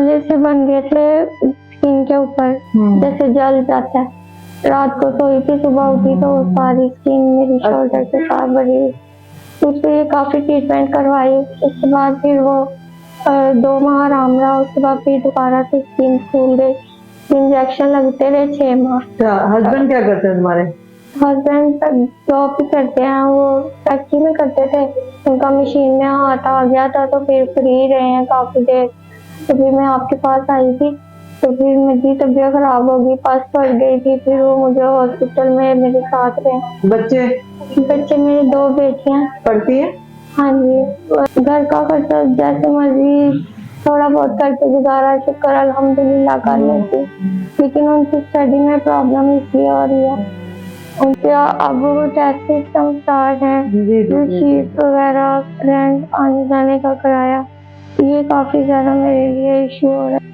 पहले से बन गए थे स्किन के ऊपर, जैसे जल जाता है। रात को सोई थी, सुबह उठी तो सारी स्किन मेरी शोल्डर के साथ भरी हुई। उसके लिए काफी ट्रीटमेंट करवाई। उसके बाद फिर वो 2 माह आराम रहा। उसके बाद फिर दोबारा से स्किन फूल गई। इंजेक्शन लगते रहे 6 माह। हस्बैंड क्या करते हैं तुम्हारे? हस्बैंड जॉब भी करते हैं, वो फैक्ट्री में करते थे। उनका मशीन में हाथ आ गया था तो फिर फ्री रहे हैं काफी देर। तो फिर मैं आपके पास आई थी, तो फिर मेरी तबीयत खराब हो गई, पास पड़ गई थी। फिर वो मुझे हॉस्पिटल में मेरे साथ रहे। बच्चे मेरे 2 बेटियां पढ़ती है? हाँ जी। घर का खर्चा जैसे मर्जी थोड़ा बहुत करके गुजारा, शुक्र अल्हम्दुलिल्लाह कर लेती। लेकिन उनकी स्टडी में प्रॉब्लम इसलिए हो रही है। उनके अब टेस्ट सिस्टम स्टार्ट है, फीस वगैरह, रेंट, आने जाने का किराया, ये काफी ज्यादा मेरे लिए इश्यू हो रहा है।